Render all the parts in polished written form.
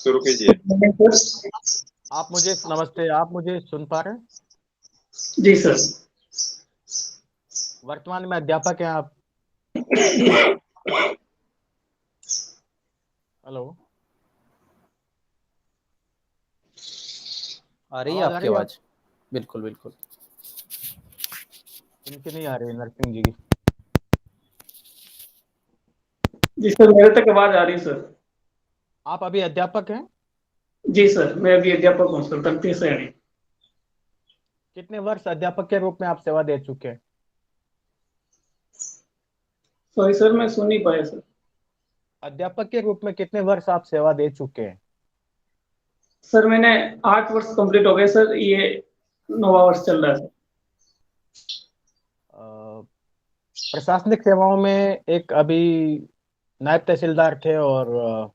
शुरू कीजिए। आप मुझे नमस्ते, आप मुझे सुन पा रहे हैं? जी सर। वर्तमान में अध्यापक हैं आप? हेलो, आ रही है आवाज आ आपकी रही है? आवाज? बिल्कुल बिल्कुल। इनकी नहीं आ रही, नरसिंह जी की। जी सर, मेरे तक आवाज आ रही है सर। आप अभी अध्यापक हैं? जी सर, मैं अभी अध्यापक हूँ सर, 35 से। कितने वर्ष अध्यापक के रूप में आप सेवा दे चुके हैं? सॉरी सर, मैं सुन नहीं पाया सर। अध्यापक के रूप में कितने वर्ष आप सेवा दे चुके हैं? सर मैंने 8 वर्ष कंप्लीट हो गए सर, ये 9वां वर्ष चल रहा है सर। प्रशासनिक सेवाओं में एक अभी नायब तहसीलदार थे और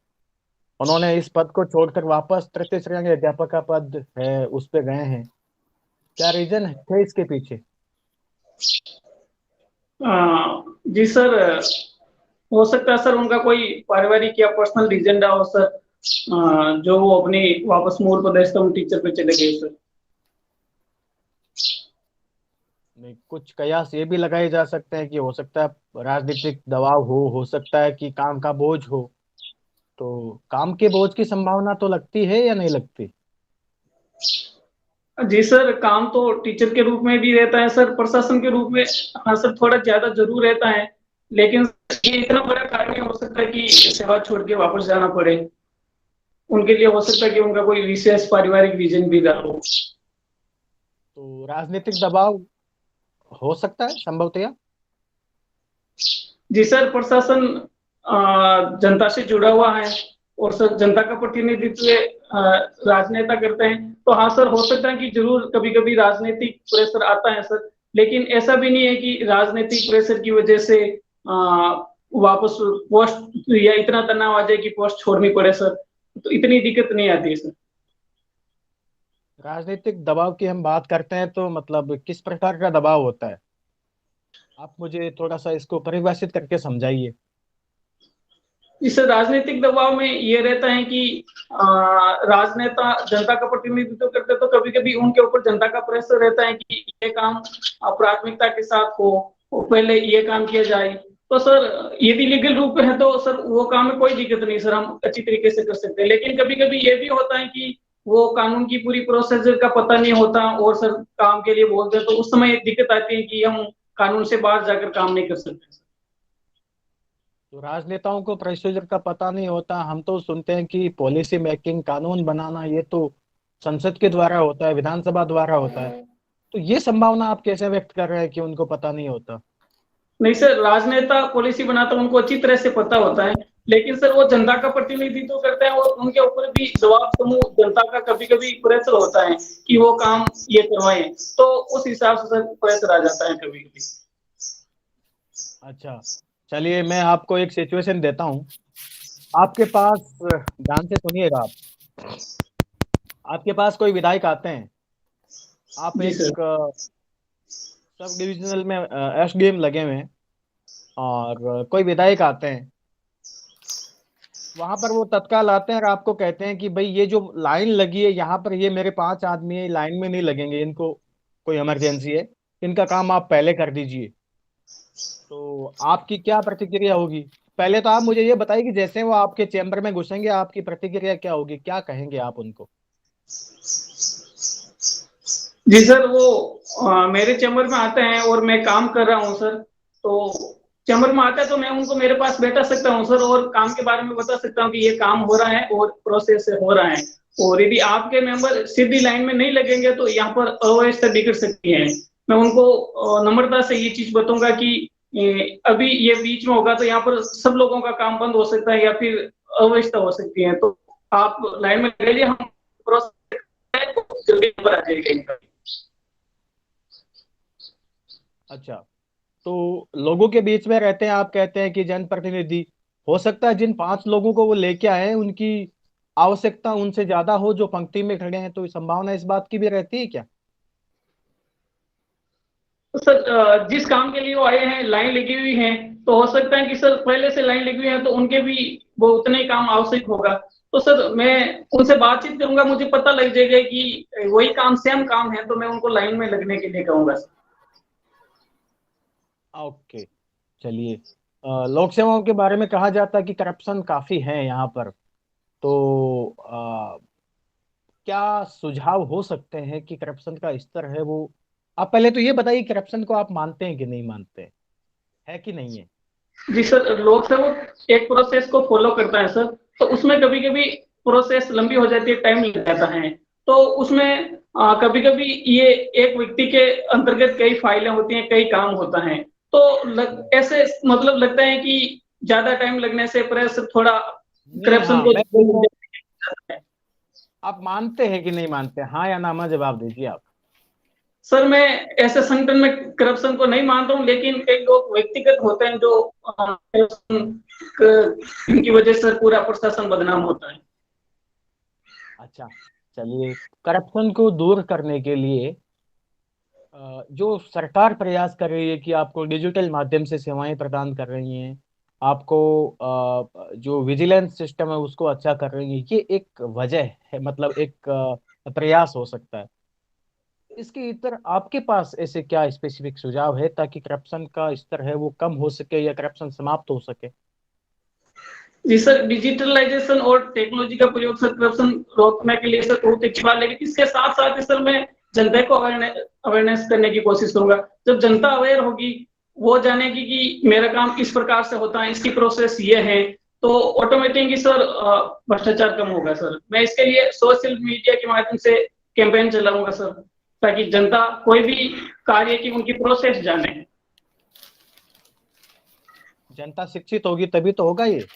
उन्होंने इस पद को छोड़कर वापस तृतीय श्रेणी अध्यापक का पद है उस पे गए हैं। क्या रीजन थे इसके पीछे? जी सर, हो सकता है सर उनका कोई पारिवारिक या पर्सनल रीजन रहा हो सर, जो वो अपनी वापस मूल प्रदेश तो टीचर पे चले गए सर। नहीं, कुछ कयास ये भी लगाए जा सकते हैं कि हो सकता है राजनीतिक दबाव हो सकता है कि काम का बोझ हो। तो काम के बोझ की संभावना तो लगती है या नहीं लगती? जी सर, काम तो टीचर के रूप में भी रहता है सर, प्रशासन के रूप में हाँ सर थोड़ा ज्यादा जरूर रहता है, लेकिन ये इतना बड़ा कारण नहीं हो सकता कि सेवा छोड़ के वापस जाना पड़े। उनके लिए हो सकता है कि उनका कोई विशेष पारिवारिक रीजन भी रहा हो। तो राजनीतिक दबाव हो सकता है संभवतया? जी सर, प्रशासन जनता से जुड़ा हुआ है और सर जनता का प्रतिनिधित्व राजनेता करते हैं, तो हाँ सर हो सकता है कि जरूर कभी कभी राजनीतिक प्रेशर आता है सर, लेकिन ऐसा भी नहीं है कि राजनीतिक प्रेशर की वजह से वापस पोस्ट या इतना तनाव आ जाए कि पोस्ट छोड़नी पड़े सर, तो इतनी दिक्कत नहीं आती है सर। राजनीतिक दबाव की हम बात करते हैं तो मतलब किस प्रकार का दबाव होता है? आप मुझे थोड़ा सा इसको परिभाषित करके समझाइए। इस राजनीतिक दबाव में ये रहता है कि राजनेता जनता का प्रतिनिधित्व करते तो कभी कभी उनके ऊपर जनता का प्रेशर रहता है कि ये काम प्राथमिकता के साथ हो, पहले ये काम किया जाए। तो सर यदि लीगल रूप है तो सर वो काम में कोई दिक्कत नहीं सर, हम अच्छी तरीके से कर सकते हैं, लेकिन कभी कभी ये भी होता है कि वो कानून की पूरी प्रोसीजर का पता नहीं होता और सर काम के लिए बोलते हैं, तो उस समय दिक्कत आती है कि हम कानून से बाहर जाकर काम नहीं कर सकते। तो राजनेताओं को प्रोसीजर का पता नहीं होता। हम तो सुनते हैं कि पॉलिसी मेकिंग, कानून बनाना ये तो संसद के द्वारा होता है, विधानसभा द्वारा होता है। तो ये संभावना आप कैसे व्यक्त कर रहे हैं कि उनको पता नहीं होता? नहीं सर, राजनेता पॉलिसी बनाता उनको अच्छी तरह से पता होता है, लेकिन सर वो जनता का प्रतिनिधित्व करते हैं और उनके ऊपर भी जवाब समूह जनता का कभी कभी प्रेशर होता है कि वो काम ये करवाएं, तो उस हिसाब से सर प्रेशर आ जाता है कभी कभी। अच्छा, चलिए मैं आपको एक सिचुएशन देता हूँ। आपके पास, ध्यान से सुनिएगा आप, आपके पास कोई विधायक आते हैं। आप जी एक सर। सब डिविजनल में एसडीएम लगे हुए हैं और कोई विधायक आते हैं। वहां पर वो तत्काल आते हैं और आपको कहते हैं कि भाई ये जो लाइन लगी है यहाँ पर, ये मेरे 5 आदमी है, लाइन में नहीं लगेंगे, इनको कोई इमरजेंसी है, इनका काम आप पहले कर दीजिए। तो आपकी क्या प्रतिक्रिया होगी? पहले तो आप मुझे ये बताइए कि जैसे वो आपके चैम्बर में घुसेंगे आपकी प्रतिक्रिया क्या होगी, क्या कहेंगे आप उनको? जी सर, वो मेरे चैम्बर में आते हैं और मैं काम कर रहा हूँ सर, तो चैम्बर में आते हैं तो मैं उनको मेरे पास बैठा सकता हूँ सर और काम के बारे में बता सकता हूँ कि ये काम हो रहा है और प्रोसेस हो रहा है, और यदि आपके मेंबर सीधी लाइन में नहीं लगेंगे तो यहाँ पर अव्यवस्था बिगड़ सकती है। मैं उनको नम्रता से ये चीज बताऊंगा कि अभी ये बीच में होगा तो यहाँ पर सब लोगों का काम बंद हो सकता है या फिर अव्यवस्था हो सकती है, तो आप लाइन में रहिए, हम प्रोसेस जल्दी पर आ जाएगा। अच्छा, तो लोगों के बीच में रहते हैं, आप कहते हैं कि जनप्रतिनिधि, हो सकता है जिन 5 लोगों को वो लेके आए हैं उनकी आवश्यकता उनसे ज्यादा हो जो पंक्ति में खड़े हैं, तो संभावना इस बात की भी रहती है क्या? तो सर जिस काम के लिए वो आए हैं लाइन लगी हुई है, तो हो सकता है कि सर पहले से लाइन लगी हुई है तो उनके भी वो उतना ही काम आवश्यक होगा, तो सर मैं उनसे बातचीत करूंगा, मुझे पता लग जाएगा कि वही काम सेम काम है, तो मैं उनको लाइन में लगने के लिए कहूंगा सर। ओके, चलिए। लोक सेवाओं के बारे में कहा जाता है कि करप्शन काफी है यहाँ पर। तो क्या सुझाव हो सकते हैं कि करप्शन का स्तर है वो, आप पहले तो ये बताइए करप्शन को आप मानते हैं कि नहीं मानते, है कि नहीं है? जी सर, लोग सर वो एक प्रोसेस को फॉलो करता है सर, तो उसमें कभी कभी प्रोसेस लंबी हो जाती है, टाइम लग जाता है। तो उसमें कभी कभी ये एक व्यक्ति के अंतर्गत कई फाइलें होती हैं, कई काम होता है। तो ऐसे मतलब लगता है कि ज्यादा टाइम लगने से प्रेस थोड़ा नहीं, करप्शन हाँ को मैं पूछ रहा हूँ, आप मानते हैं कि नहीं मानते, हाँ या ना में जवाब दीजिए आप। सर मैं ऐसे संगठन में करप्शन को नहीं मानता हूँ, लेकिन कई लोग व्यक्तिगत होते हैं जो करप्शन की वजह से पूरा प्रशासन बदनाम होता है। अच्छा, चलिए। करप्शन को दूर करने के लिए जो सरकार प्रयास कर रही है कि आपको डिजिटल माध्यम से सेवाएं प्रदान कर रही हैं, आपको जो विजिलेंस सिस्टम है उसको अच्छा कर रही है, ये एक वजह है, मतलब एक प्रयास हो सकता है। इसके इतर आपके पास ऐसे क्या स्पेसिफिक सुझाव है ताकि करप्शन का स्तर है वो कम हो सके या करप्शन समाप्त हो सके? जी सर, डिजिटलाइजेशन और टेक्नोलॉजी का प्रयोग सर करप्शन रोकने के लिए सर बहुत अच्छी बात, लेकिन इसके साथ साथ सर मैं जनता को अवेयरनेस करने की कोशिश करूंगा। जब जनता अवेयर होगी, वो जानेगी कि मेरा काम किस प्रकार से होता है, इसकी प्रोसेस ये है, तो ऑटोमेटिकली सर भ्रष्टाचार कम होगा सर। मैं इसके लिए सोशल मीडिया के माध्यम से कैंपेन चलाऊंगा सर, ताकि जनता कोई भी कार्य की उनकी प्रोसेस जाने। जनता शिक्षित होगी तभी तो होगा ये।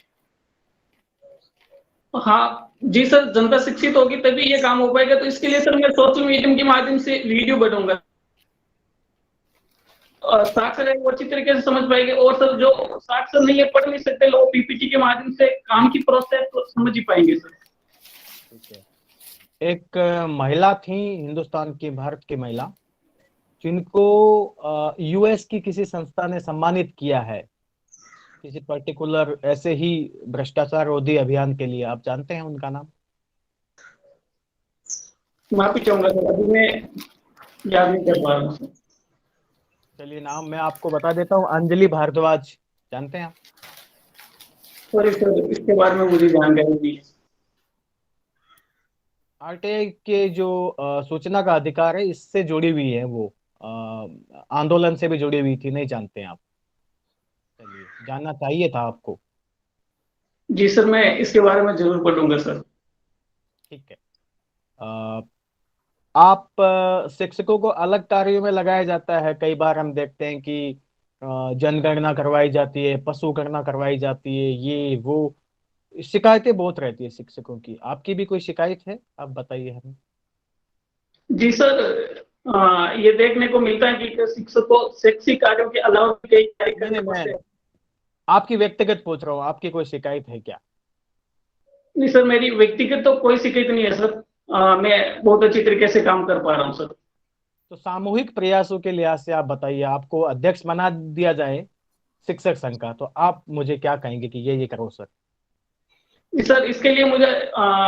हाँ जी सर, जनता शिक्षित होगी तभी ये काम हो पाएगा। तो इसके लिए सर मैं सोशल मीडिया के माध्यम से वीडियो बनाऊंगा, साक्षर है वो अच्छी तरीके से समझ पाएंगे, और सर जो साक्षर नहीं है, पढ़ नहीं सकते लोग, पीपीटी के माध्यम से काम की प्रोसेस को समझ ही पाएंगे सर। ठीक है। एक महिला थी, हिंदुस्तान की, भारत की महिला, जिनको यूएस की किसी संस्था ने सम्मानित किया है किसी पर्टिकुलर ऐसे ही भ्रष्टाचार रोधी अभियान के लिए, आप जानते हैं उनका नाम? माफी चाहूंगा सर, अभी मैं याद नहीं कर पा रहा हूँ। चलिए, नाम मैं आपको बता देता हूँ, अंजलि भारद्वाज, जानते हैं आप? सॉरी सर, इसके बारे में मुझे जानकारी नहीं है। आरटीआई के जो सूचना का अधिकार है इससे जुड़ी हुई है वो, आंदोलन से भी जुड़ी हुई थी, नहीं जानते हैं आप? चलिए, जानना चाहिए था आपको। जी सर, मैं इसके बारे में जरूर पढ़ूंगा सर। ठीक है। अ, आप शिक्षकों को अलग कार्यों में लगाया जाता है, कई बार हम देखते हैं कि जनगणना करवाई जाती है, पशु गणना करवाई जाती है, ये वो शिकायतें बहुत रहती है शिक्षकों की। आपकी भी कोई शिकायत है, आप बताइए हमें। जी सर, ये देखने को मिलता है कि शिक्षकों शैक्षिक कार्यों के अलावा भी कई कार्य नहीं करने नहीं, मैं पड़ते हैं। आपकी व्यक्तिगत पूछ रहा हूँ, आपकी कोई शिकायत है क्या? नहीं सर, मेरी व्यक्तिगत तो कोई शिकायत नहीं है सर। मैं बहुत अच्छी तरीके से काम कर पा रहा हूँ सर। तो सामूहिक प्रयासों के लिहाज से आप बताइए, आपको अध्यक्ष बना दिया जाए शिक्षक संघ का, तो आप मुझे क्या कहेंगे कि ये करो सर? सर इसके लिए मुझे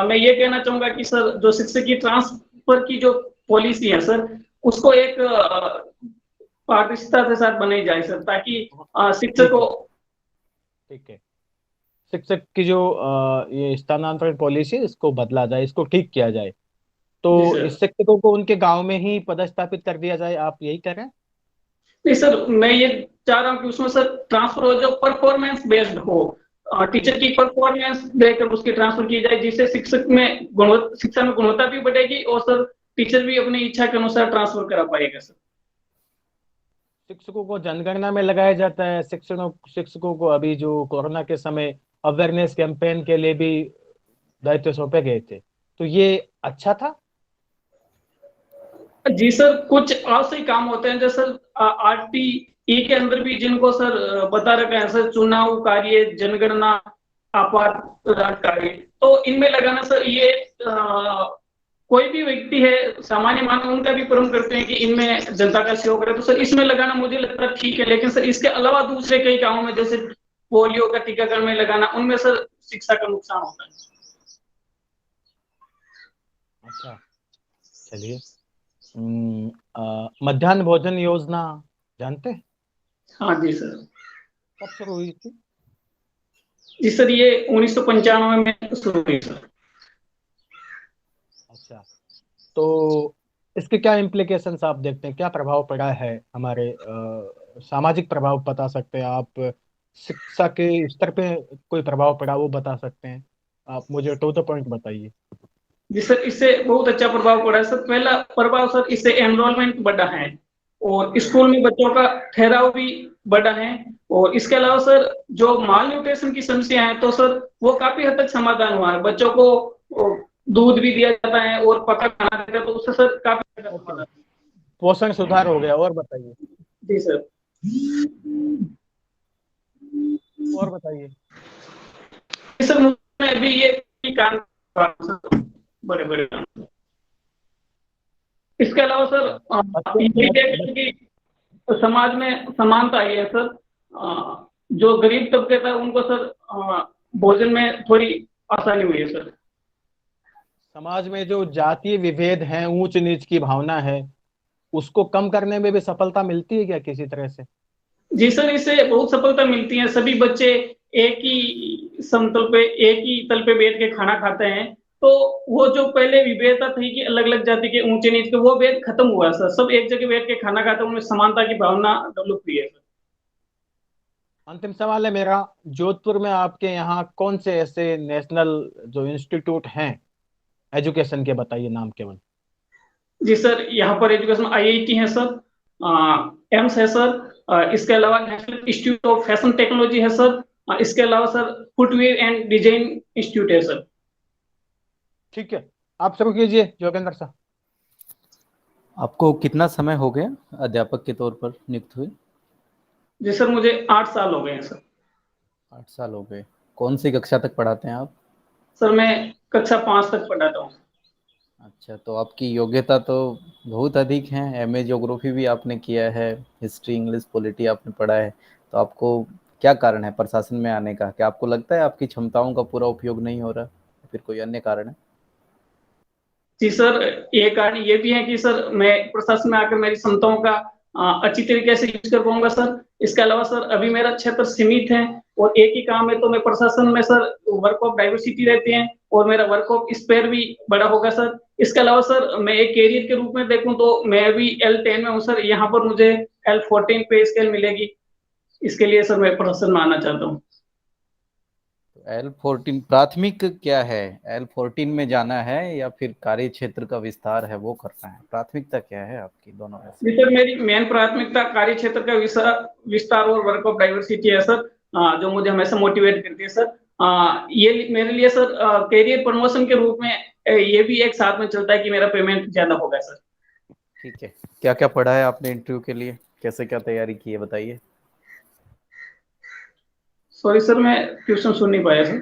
मैं ये कहना चाहूंगा कि सर जो शिक्षक की ट्रांसफर की जो पॉलिसी है सर, उसको एक पारदर्शिता के साथ बनाई जाए सर, ताकि शिक्षक ठीक को। है, ठीक है। शिक्षक की जो ये स्थानांतरण पॉलिसी है, इसको बदला जाए, इसको ठीक किया जाए। जी तो सर। इस शिक्षकों को उनके गांव में ही पदस्थापित कर दिया जाए, आप यही कह रहे हैं? नहीं सर, मैं ये चाह रहा हूँ कि उसमें सर ट्रांसफर हो जो परफॉर्मेंस बेस्ड हो। ठीक टीचर है, की परफॉर्मेंस देखकर उसकी ट्रांसफर की जाए, जिससे शिक्षक में गुणवत्ता, शिक्षा में गुणवत्ता भी बढ़ेगी, और सर टीचर भी अपनी इच्छा के अनुसार ट्रांसफर करा पाएगा सर। शिक्षकों को जनगणना में लगाया जाता है, शिक्षकों को अभी जो कोरोना के समय अवेयरनेस कैंपेन के लिए भी दायित्व सौंपे गए थे, तो ये अच्छा था। जी सर, कुछ आवश्यक काम होते हैं, जैसे आरटीई के अंदर भी जिनको सर बता रखा है सर, चुनाव कार्य, जनगणना, आपात कार्य, तो इनमें लगाना सर ये कोई भी व्यक्ति है सामान्य मानव, उनका भी परम करते हैं कि इनमें जनता का सहयोग करे, तो सर इसमें लगाना मुझे लगता है ठीक है। लेकिन सर इसके अलावा दूसरे कई कामों में, जैसे पोलियो का टीकाकरण में लगाना, उनमें सर शिक्षा का नुकसान होता है। अच्छा, चलिए। मध्याह्न भोजन योजना जानते हैं? हाँ जी सर। कब शुरू हुई थी? जी सर, ये 1995 में शुरू हुई सर। अच्छा, तो इसके क्या इम्प्लीकेशंस आप देखते हैं, क्या प्रभाव पड़ा है हमारे सामाजिक प्रभाव बता सकते हैं आप? शिक्षा के स्तर पे कोई प्रभाव पड़ा वो बता सकते हैं? आप मुझे टू द पॉइंट बताइए। जी सर, इससे बहुत अच्छा प्रभाव पड़ा है सर। पहला प्रभाव सर, इससे एनरोलमेंट बढ़ा है और स्कूल में बच्चों का ठहराव भी बढ़ा है। और इसके अलावा सर, जो माल न्यूट्रिशन की समस्या है तो सर वो काफी हद तक समाधान हुआ है। बच्चों को दूध भी दिया जाता है और पका खाना देता है, तो उससे सर काफी अच्छा ओके, समाधान। पोषण सुधार हो गया, और बताइए। जी सर। और बताइए। सर मुझे अभी ये काम बड़े बड़े काम। इसके अलावा सर अच्छा, बच्चे ये बच, है कि समाज में समानता आई है सर। जो गरीब तबके था उनको सर भोजन में थोड़ी आसानी हुई है सर। समाज में जो जातीय विभेद है, ऊंच नीच की भावना है, उसको कम करने में भी सफलता मिलती है क्या किसी तरह से? जी सर, इससे बहुत सफलता मिलती है। सभी बच्चे एक ही समतल पे, एक ही तल पे बैठ के खाना खाते हैं। तो वो जो पहले विभेदता थी कि अलग अलग जाति के ऊंचे नीच के, वो भेद खत्म हुआ सर। सब एक जगह बैठ के खाना खाते हैं, उनमें समानता की भावना डेवलप हुई है सर। अंतिम सवाल है मेरा, जोधपुर में आपके यहाँ कौन से ऐसे नेशनल जो इंस्टीट्यूट हैं एजुकेशन के, बताइए नाम केवल। जी सर, यहाँ पर एजुकेशन आईआईटी है सर, एम्स है सर, इसके अलावा national institute of fashion technology है सर, इसके अलावा sir footwear and design institute है सर। ठीक है, आप शुरू कीजिए जोगेंद्र साहब। आपको कितना समय हो गया अध्यापक के तौर पर नियुक्त हुए? जी सर, मुझे 8 साल हो गए हैं सर। 8 साल हो गए। कौन सी कक्षा तक पढ़ाते हैं आप? सर मैं कक्षा 5 तक पढ़ाता हूँ। अच्छा, तो आपकी योग्यता तो बहुत अधिक है। एमए ज्योग्राफी भी आपने किया है, हिस्ट्री इंग्लिश पॉलिटी आपने पढ़ा है। तो आपको क्या कारण है प्रशासन में आने का? क्या आपको लगता है आपकी क्षमताओं का पूरा उपयोग नहीं हो रहा, या फिर कोई अन्य कारण है? जी सर, ये कारण ये भी है कि सर मैं प्रशासन में आकर मेरी क्षमताओं का अच्छी तरीके से यूज कर पाऊंगा सर। इसके अलावा सर अभी मेरा क्षेत्र सीमित है और एक ही काम है, तो मैं प्रशासन में सर वर्क ऑफ डाइवर्सिटी रहती है और मेरा वर्क ऑफ स्पेयर भी बड़ा होगा सर। इसके अलावा सर मैं एक कैरियर के रूप में देखूं तो मैं अभी L10 में हूँ सर। यहाँ पर मुझे L14 पे स्केल मिलेगी। इसके लिए सर मैं प्रशासन में आना चाहता हूँ। L14 प्राथमिक क्या है? L14 में जाना है या फिर कार्य क्षेत्र का विस्तार है वो करना है? प्राथमिकता क्या है आपकी दोनों में से? जी सर, मेरी मेन प्राथमिकता कार्य क्षेत्र का विस्तार और वर्क ऑफ डाइवर्सिटी है सर, जो मुझे हमेशा मोटिवेट करती है सर। ये मेरे लिए सर कैरियर प्रमोशन के रूप में ये भी एक साथ में चलता है कि मेरा पेमेंट ज्यादा होगा सर। ठीक है, क्या क्या पढ़ा है आपने इंटरव्यू के लिए? कैसे क्या तैयारी की है बताइए। सॉरी सर, मैं ट्यूशन सुन नहीं पाया सर।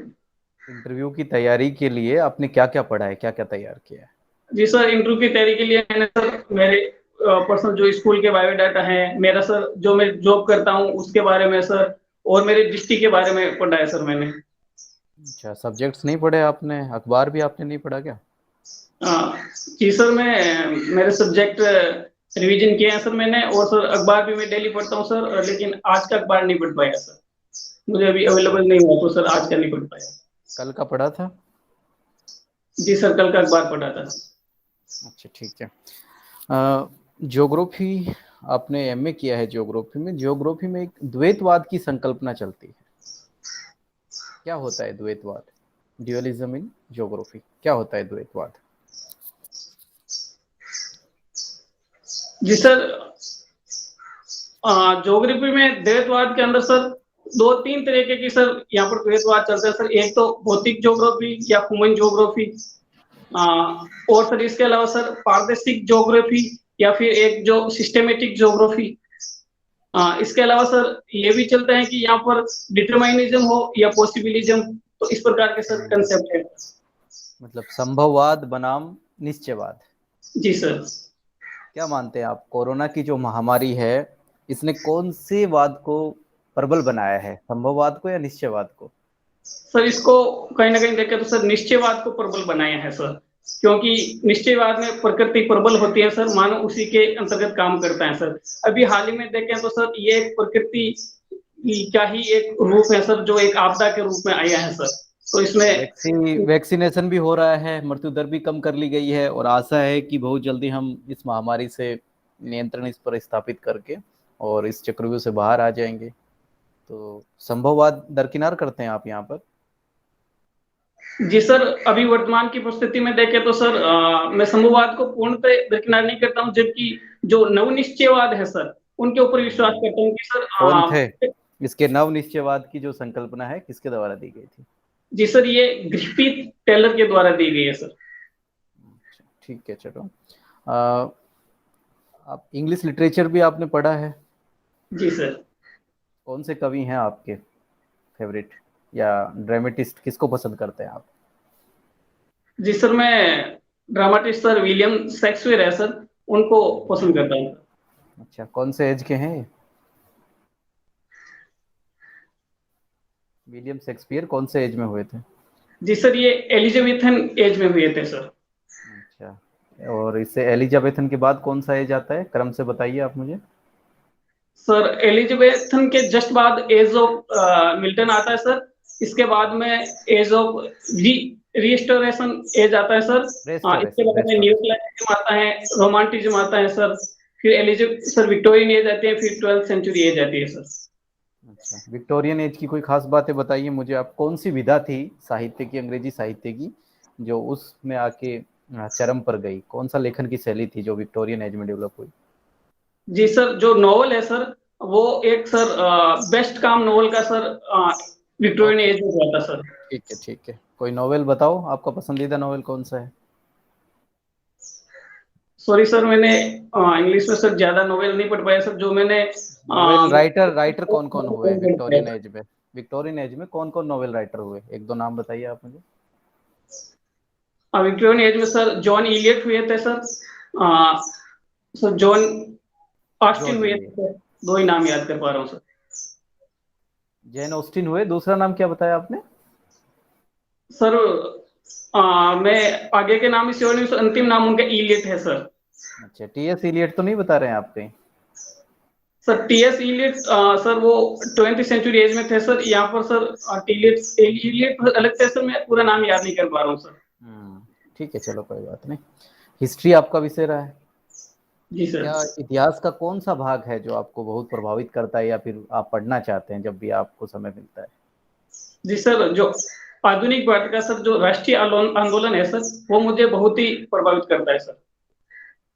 इंटरव्यू की तैयारी के लिए आपने क्या क्या पढ़ा है, क्या क्या तैयार किया है? जी सर, इंटरव्यू की तैयारी के लिए मैंने सर मेरे पर्सनल जो स्कूल के बायोडाटा है, मेरा सर जो मैं जॉब करता हूँ उसके बारे में सर, और मेरे डिस्ट्रिक्ट के बारे में पढ़ा है सर मैंने। अच्छा, सब्जेक्ट्स नहीं पढ़े आपने? अखबार भी आपने नहीं पढ़ा क्या? जी सर, मैं मेरे सब्जेक्ट रिवीजन किए हैं सर मैंने, और सर अखबार भी मैं डेली पढ़ता हूँ सर, लेकिन आज का अखबार नहीं पढ़ पाया सर। मुझे अभी अच्छा, अवेलेबल नहीं हुआ तो सर आज का नहीं पढ़ पाया। कल का पढ़ा था? जी सर, कल का अखबार पढ़ा था। अच्छा, ठीक है। ज्योग्राफी आपने एमए किया है ज्योग्राफी में। ज्योग्राफी में एक द्वैतवाद की संकल्पना चलती है, क्या होता है द्वैतवाद? ड्यूअलिज्म इन ज्योग्राफी, क्या होता है द्वैतवाद? जी सर, ज्योग्राफी में द्वैतवाद के अंदर सर दो तीन तरीके की सर यहाँ पर द्वैतवाद चलता है सर। एक तो भौतिक ज्योग्राफी या ह्यूमन ज्योग्राफी, और सर इसके अलावा सर पारदर्शिक ज्योग्राफी, या फिर एक जो सिस्टेमेटिक ज्योग्राफी। इसके अलावा सर ये भी चलता है कि यहाँ पर डिटरमाइनिज्म हो या पॉसिबिलिज्म। तो इस प्रकार के सर कंसेप्ट है। मतलब संभववाद बनाम निश्चयवाद। जी सर। क्या मानते हैं आप, कोरोना की जो महामारी है इसने कौन से वाद को प्रबल बनाया है, संभववाद को या निश्चयवाद को? सर इसको कहीं ना कहीं देखें तो सर निश्चयवाद को प्रबल बनाया है सर। क्योंकि निश्चयवाद में प्रकृति प्रबल होती है सर, मानव उसी के अंतर्गत काम करता है सर। अभी हाल ही में देखें तो सर ये एक प्रकृति का ही एक रूप है सर, जो एक आपदा के रूप में आया है सर। तो इसमें वैक्सीनेशन भी हो रहा है, मृत्यु दर भी कम कर ली गई है और आशा है कि बहुत जल्दी हम इस महामारी से नियंत्रण इस पर स्थापित करके और इस चक्रव्यूह से बाहर आ जाएंगे। तो संभववाद दरकिनार करते हैं आप यहाँ पर? जी सर, अभी वर्तमान की परिस्थिति में देखें तो सर मैं संभववाद को पूर्णतः दरकिनार नहीं करता हूँ, जबकि जो नवनिश्चयवाद है सर उनके ऊपर विश्वास करता हूँ कि सर कौन थे इसके नव निश्चयवाद की जो संकल्पना है, किसके द्वारा दी गई थी? जी सर, ये ग्रिफिथ टेलर के द्वारा दी गई है सर। ठीक है, चलो। आप इंग्लिश लिटरेचर भी आपने पढ़ा है? जी सर। कौन से कवि हैं आपके फेवरेट या ड्रामेटिस्ट, किसको पसंद करते हैं आप? जी सर, मैं ड्रामाटिस्ट सर विलियम शेक्सपियर है सर, उनको पसंद करता हूँ। अच्छा, कौन से एज के हैं ये? विलियम शेक्सपियर कौन से एज में हुए थे? जी सर, ये एलिजाबेथन एज में हुए थे सर। अच्छा, और इससे एलिजाबेथन के बाद कौन सा एज आता है, क्रम से बताइए आप मुझे। सर एलिजाबेथन के जस्ट बाद एज ऑफ मिल्टन आता है सर। इसके बाद में एज ऑफ रिस्टोरेशन एज आता है सर। इसके बाद में न्यू क्लासिसिज्म आता है, रोमांटिज्म आता है सर, फिर सर विक्टोरियन एज आती है, फिर 12th सेंचुरी एज आती है सर। अच्छा, विक्टोरियन एज की कोई खास बातें बताइए मुझे आप। कौन सी विधा थी साहित्य की, अंग्रेजी साहित्य की, जो उसमें आके चरम पर गई? कौन सा लेखन की शैली थी जो विक्टोरियन एज में डेवलप हुई? जी सर, जो नॉवल है सर वो एक सर बेस्ट काम नॉवल का सर विक्टोरियन एज में हुआ था सर। ठीक है, ठीक है। कोई नॉवेल बताओ, आपका पसंदीदा नॉवेल कौन सा है? सॉरी सर, मैंने इंग्लिश में सर ज्यादा नॉवेल नहीं पढ़ पाया सर। जो मैंने नॉवेल राइटर कौन कौन हुए विक्टोरियन एज में? विक्टोरियन एज में कौन कौन नॉवेल राइटर हुए, एक दो नाम बताइए आप मुझे। विक्टोरियन एज में सर जॉन इलियट हुए थे सर, सर जॉन ऑस्टिन हुए थे सर। दो ही नाम याद कर पा रहा हूँ सर। जैन ऑस्टिन हुए, दूसरा नाम क्या बताया आपने? सर मैं आगे के नाम इसे नहीं, अंतिम नाम उनका इलियट है सर। अच्छा, टीएस इलियट तो नहीं बता रहे हैं आप कहीं? सर टीएस इलियट सर वो 20th सेंचुरी एज में थे सर। यहाँ पर सर इलियट अलग थे सर, मैं पूरा नाम याद नहीं कर पा रहा हूँ सर। ठीक है, चलो कोई बात नहीं। हिस्ट्री आपका विषय रहा है? जी सर। क्या इतिहास का कौन सा भाग है जो आपको बहुत प्रभावित करता है या फिर आप पढ़ना चाहते हैं जब भी आपको समय मिलता है? जी सर, जो आधुनिक भारत का सर जो राष्ट्रीय आंदोलन है सर, वो मुझे बहुत ही प्रभावित करता है सर।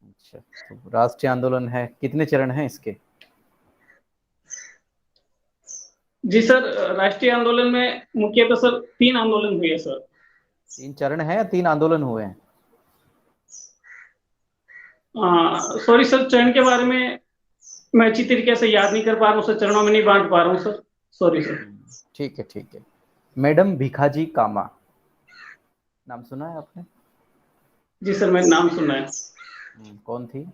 अच्छा, तो राष्ट्रीय आंदोलन है, कितने चरण हैं इसके? जी सर, राष्ट्रीय आंदोलन में मुख्यतः सर 3 आंदोलन हुए सर। 3 चरण है या 3 आंदोलन हुए हैं? सॉरी सर, चरण के बारे में मैं अच्छी तरीके से याद नहीं कर पा रहा हूँ सर, चरणों में नहीं बांट पा रहा हूँ सर, सॉरी सर। ठीक है, ठीक है। मैडम भिखाजी कामा, नाम सुना है आपने? जी सर, मैंने नाम सुना है। कौन थी?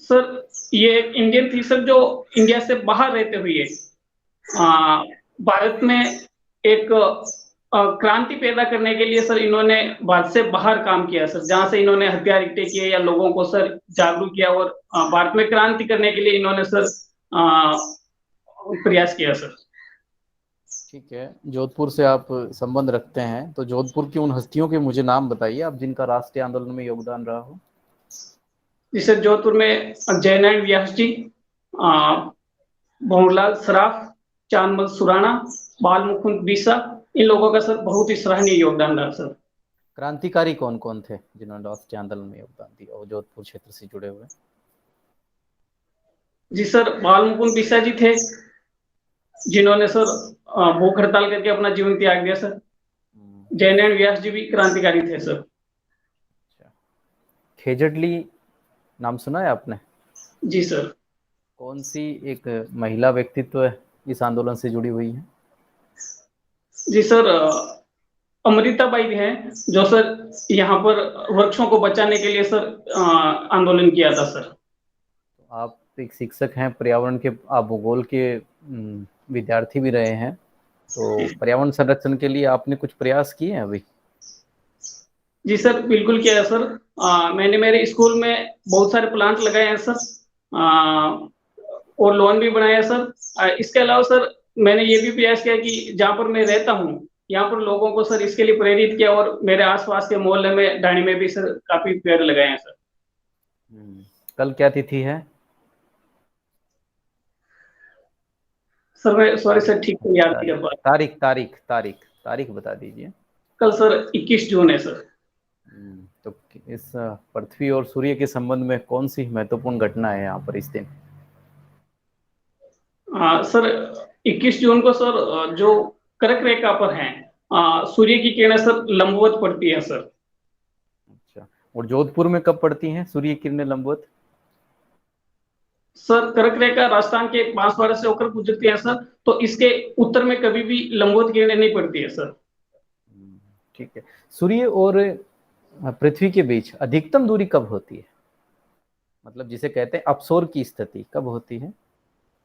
सर ये एक इंडियन थी सर, जो इंडिया से बाहर रहते हुए भारत में एक क्रांति पैदा करने के लिए सर इन्होंने भारत से बाहर काम किया सर, जहां से इन्होंने हथियार इकट्ठे किए या लोगों को सर जागरूक किया और भारत में क्रांति करने के लिए इन्होंने सर प्रयास किया सर। ठीक है, जोधपुर से आप संबंध रखते हैं तो जोधपुर की उन हस्तियों के मुझे नाम बताइए आप जिनका राष्ट्रीय आंदोलन में योगदान रहा हो। जी सर, जोधपुर में जयनारायण व्यास जी, भंवरलाल सराफ, चांदमल सुराणा, बाल मुकुंद बिसा, इन लोगों का सर बहुत ही सराहनीय योगदान रहा सर। क्रांतिकारी कौन कौन थे जिन्होंने राष्ट्रीय आंदोलन में योगदान दिया और जोधपुर क्षेत्र से जुड़े हुए? जी सर, बाल मुकुंद बिसा जी थे जिन्होंने सर भूख हड़ताल करके अपना जीवन त्याग दिया सर। जयनारायण व्यास जी भी क्रांतिकारी थे सर। खेजड़ली नाम सुना है आपने? जी सर। कौन सी एक महिला व्यक्तित्व इस आंदोलन से जुड़ी हुई है? जी सर, अमृताबाई हैं जो सर यहाँ पर वृक्षों को बचाने के लिए सर आंदोलन किया था सर। आप एक शिक्षक हैं, पर्यावरण के, आप भूगोल के विद्यार्थी भी रहे हैं, तो पर्यावरण संरक्षण के लिए आपने कुछ प्रयास किए हैं अभी? जी सर, बिल्कुल किया है सर। मैंने मेरे स्कूल में बहुत सारे प्लांट लगाए हैं सर। और लॉन भी बनाया है सर। इसके अलावा सर मैंने ये भी प्रयास किया कि जहाँ पर मैं रहता हूँ यहाँ पर लोगों को सर इसके लिए प्रेरित किया, और मेरे आसपास के मोहल्ले में डाणी में भी सर काफी पेड़ लगाए हैं सर। कल क्या तिथि है? सर मैं सॉरी तारीख सर, ठीक से याद नहीं तारीख कर पा रहा। तारीख तारीख तारीख तारीख बता दीजिए। कल सर 21 जून है सर। तो इस पृथ्वी और सूर्य के संबंध में कौन सी महत्वपूर्ण घटना है यहाँ पर इस दिन? सर 21 जून को सर जो कर्क रेखा पर है, सूर्य की किरणें सर लंबवत पड़ती है सर। अच्छा, और जोधपुर में कब पड़ती हैं सूर्य किरणें लंबवत? सर कर्क रेखा राजस्थान के बांसवाड़ा से होकर गुजरती है सर, तो इसके उत्तर में कभी भी लंबवत किरणें नहीं पड़ती है सर। ठीक है। सूर्य और पृथ्वी के बीच अधिकतम दूरी कब होती है? मतलब जिसे कहते हैं अपसोर की स्थिति कब होती है?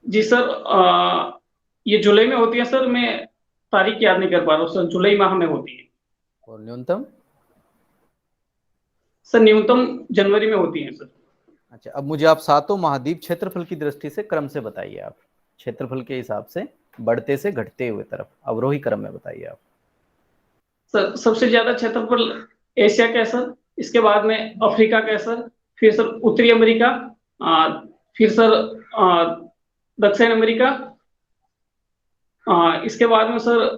जी सर, ये जुलाई में होती है सर। मैं तारीख याद नहीं कर पा रहा हूँ सर, जुलाई माह में होती है। और न्यूनतम? सर न्यूनतम जनवरी में होती है सर। अच्छा, अब मुझे आप सातों महाद्वीप क्षेत्रफल की दृष्टि से क्रम से बताइए। आप क्षेत्रफल के हिसाब से बढ़ते से घटते हुए तरफ अवरोही क्रम में बताइए आप। सर सबसे ज्यादा क्षेत्रफल एशिया का है सर, इसके बाद में अफ्रीका का है सर, फिर सर उत्तरी अमेरिका, फिर सर दक्षिण अमेरिका, इसके बाद में सर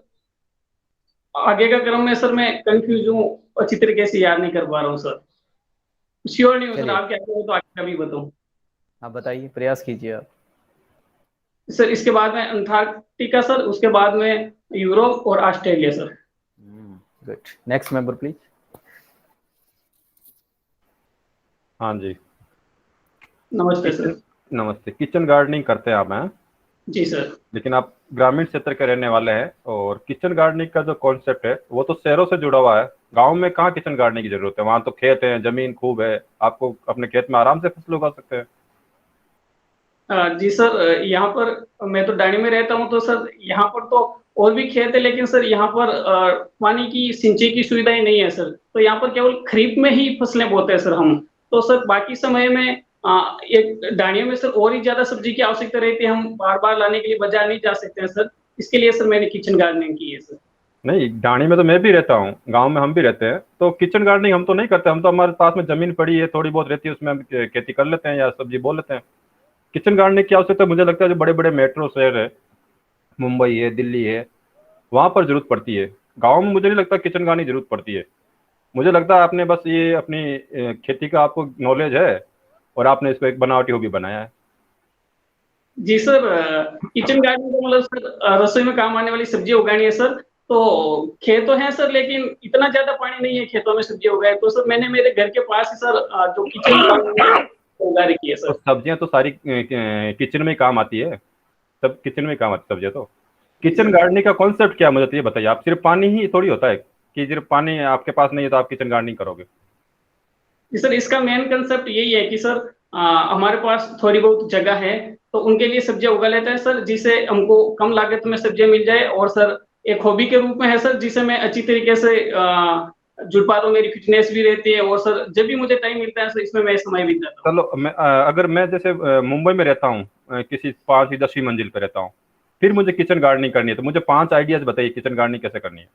आगे का क्रम में सर मैं कंफ्यूज हूँ, अच्छी तरीके से याद नहीं कर पा रहा हूँ सर। श्योर नहीं हूँ सर, चलिए, आप क्या कहो तो आगे का भी बताऊँ। आप बताइए, प्रयास कीजिए आप। सर इसके बाद में अंटार्कटिका सर, उसके बाद में यूरोप और Australia sir. Good. Next member please. हाँ जी, नमस्ते सर। नमस्ते। किचन गार्डनिंग करते हैं आप हैं? जी सर। लेकिन आप ग्रामीण क्षेत्र के रहने वाले हैं, और किचन गार्डनिंग का जो कॉन्सेप्ट है वो तो शहरों से जुड़ा हुआ है। गांव में कहाँ किचन गार्डनिंग की जरूरत है? वहां तो खेत है, जमीन खूब है, आपको अपने खेत में आराम से फसल उगा सकते हैं। जी सर, यहाँ पर मैं तो डाणी में रहता हूँ, तो सर यहाँ पर तो और भी खेत है, लेकिन सर यहाँ पर पानी की सिंचाई की सुविधाएं नहीं है सर। तो यहाँ पर केवल खरीफ में ही फसलें बोते हैं सर हम। तो सर बाकी समय में एक डाणियों में सर और ही ज्यादा सब्जी की आवश्यकता रहती है, हम बार बार लाने के लिए बाजार नहीं जा सकते हैं सर। इसके लिए सर मैंने किचन गार्डनिंग की है सर। नहीं, डाणी में तो मैं भी रहता हूँ, गांव में हम भी रहते हैं, तो किचन गार्डनिंग हम तो नहीं करते। हम तो हमारे पास में जमीन पड़ी है, थोड़ी बहुत रहती है, उसमें हम खेती कर लेते हैं या सब्जी बो लेते हैं। किचन गार्डनिंग की आवश्यकता मुझे लगता है जो बड़े बड़े मेट्रो शहर है, मुंबई है, दिल्ली है, वहां पर जरूरत पड़ती है। गाँव में मुझे नहीं लगता किचन गार्डनिंग जरूरत पड़ती है। मुझे लगता है आपने बस ये अपनी खेती का आपको नॉलेज है और आपने इसको एक बनावटी हॉबी बनाया है। जी सर, किचन गार्डन का मतलब सर रसोई में काम आने वाली सब्जी उगानी है सर। तो खेत तो है सर, लेकिन इतना ज्यादा पानी नहीं है खेतों में सब्जी उगाए, तो सर मैंने मेरे घर के पास ही सर जो किचन गार्डन है उगा रखी है तो सर। सब्जियां तो सारी किचन में ही काम आती है, सब किचन में ही काम आती है सब्जियां तो। किचन गार्डनिंग का कॉन्सेप्ट क्या है मुझे तो ये बताइए। आप सिर्फ पानी ही थोड़ी होता है कि सिर्फ पानी आपके पास नहीं है तो आप किचन गार्डनिंग करोगे। जी सर, इसका मेन कंसेप्ट यही है कि सर हमारे पास थोड़ी बहुत जगह है, तो उनके लिए सब्जियां उगा लेते हैं सर, जिसे हमको कम लागत में सब्जियां मिल जाए, और सर एक हॉबी के रूप में है सर, जिसे मैं अच्छी तरीके से जुड़ पाता हूँ। मेरी फिटनेस भी रहती है, और सर जब भी मुझे टाइम मिलता है सर इसमें मैं समय बिताता हूँ। चलो, मैं अगर मैं जैसे मुंबई में रहता हूँ, किसी 5वीं 10वीं मंजिल पे रहता हूँ, फिर मुझे किचन गार्डनिंग करनी है, तो मुझे 5 आइडियाज बताइए किचन गार्डनिंग कैसे करनी है।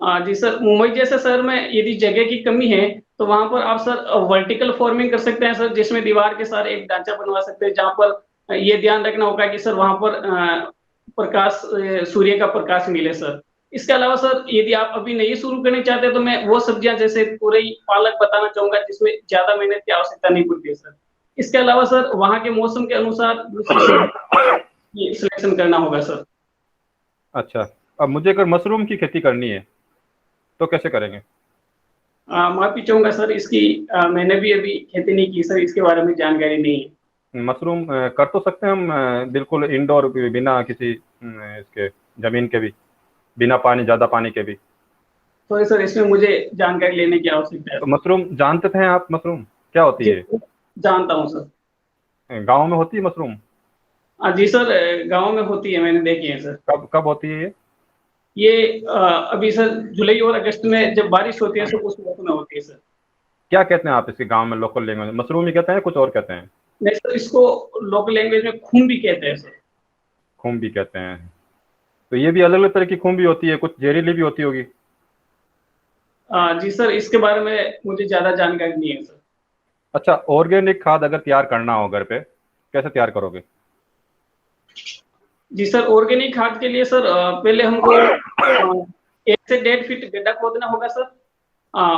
जी सर, मुंबई जैसे शहर में यदि जगह की कमी है, तो वहां पर आप सर वर्टिकल फार्मिंग कर सकते हैं सर, जिसमें दीवार के साथ एक ढांचा बनवा सकते हैं, जहां पर ये ध्यान रखना होगा कि सर वहां पर प्रकाश, सूर्य का प्रकाश मिले सर। इसके अलावा सर यदि आप अभी नहीं शुरू करना चाहते, तो मैं वो सब्जियां जैसे तुरई, पालक बताना चाहूंगा, जिसमें ज्यादा मेहनत की आवश्यकता नहीं पड़ती है सर। इसके अलावा सर वहां के मौसम के अनुसार दूसरी सब्जी सिलेक्शन करना होगा सर। अच्छा, अब मुझे अगर मशरूम की खेती करनी है तो कैसे करेंगे? माफी चाहूंगा सर, इसकी मैंने भी अभी खेती नहीं की सर, इसके बारे में जानकारी नहीं है। मशरूम कर तो सकते हैं हम, बिल्कुल इंडोर, बिना किसी इसके जमीन के भी, बिना पानी, ज्यादा पानी के भी। तो सर इसमें मुझे जानकारी लेने की आवश्यकता है। तो मशरूम जानते थे आप? मशरूम क्या होती जी है? जानता हूँ सर। गांव में होती है मशरूम? जी सर, गांव में होती है, मैंने देखी है सर। कब कब होती है ये? ये अभी सर जुलाई और अगस्त में जब बारिश होती है सर उस मौसम में होती है सर। क्या कहते हैं आप इसके गांव में लोकल लैंग्वेज में? मशरूम ही कहते हैं, कुछ और कहते हैं? नहीं सर, इसको लोकल लैंग्वेज में खून भी कहते हैं सर। खूम भी कहते हैं। तो ये भी अलग अलग तरह की खूम भी होती है, कुछ जहरीली भी होती होगी? जी सर, इसके बारे में मुझे ज्यादा जानकारी नहीं है सर। अच्छा, ऑर्गेनिक खाद अगर तैयार करना हो घर पे, कैसे तैयार करोगे? जी सर, ऑर्गेनिक खाद के लिए सर पहले हमको 1 से 1.5 फीट गड्ढा खोदना होगा सर।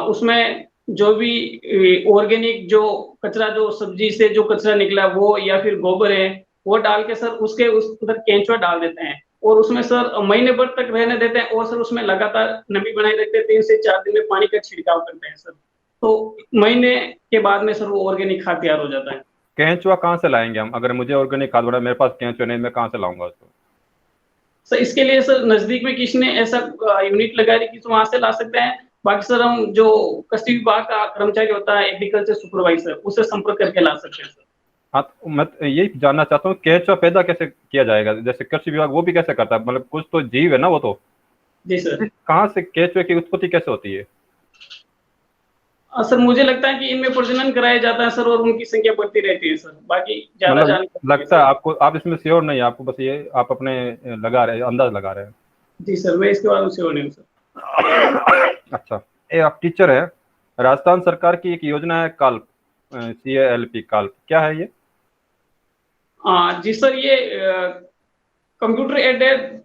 उसमें जो भी ऑर्गेनिक जो कचरा, जो सब्जी से जो कचरा निकला वो या फिर गोबर है वो डाल के सर उसके उधर केंचुआ डाल देते हैं और उसमें सर महीने भर तक रहने देते हैं और सर उसमें लगातार नमी बनाए रखते हैं। 3 से 4 दिन में पानी का छिड़काव करते हैं सर, तो महीने के बाद में सर वो ऑर्गेनिक खाद तैयार हो जाता है। केंचुआ कहाँ से लाएंगे हम? अगर मुझे ऑर्गेनिक खाद बना, मेरे पास केंचुआ नहीं, मैं कहाँ से लाऊंगा उसको? सर इसके लिए सर नजदीक में किसी ने ऐसा यूनिट लगा दी कि तो वहां से ला सकते हैं। बाकी सर हम जो कृषि विभाग का कर्मचारी होता है, एग्रीकल्चर सुपरवाइजर, उससे संपर्क करके ला सकते हैं सर। हाँ, तो मैं यही जानना चाहता हूँ, केंचुआ पैदा कैसे किया जाएगा? जैसे कृषि विभाग वो भी कैसे करता है? मतलब कुछ तो जीव है ना वो तो। जी सर। कहाँ से केंचुए की उत्पत्ति कैसे होती है? सर मुझे लगता है कि इनमें प्रजनन कराया जाता है सर और उनकी संख्या बढ़ती रहती है सर। बाकी ज्यादा मतलब जानकारी नहीं है लगता है सर। आपको, आप इसमें श्योर नहीं है, आपको बस ये आप अपने लगा रहे हैं, अंदाज लगा रहे हैं? जी सर, मैं इसके बारे में श्योर नहीं हूँ सर। अच्छा, ये आप टीचर है, राजस्थान सरकार की एक योजना है काल्प, CALP काल्प, क्या है ये? जी सर, ये कंप्यूटर एडेड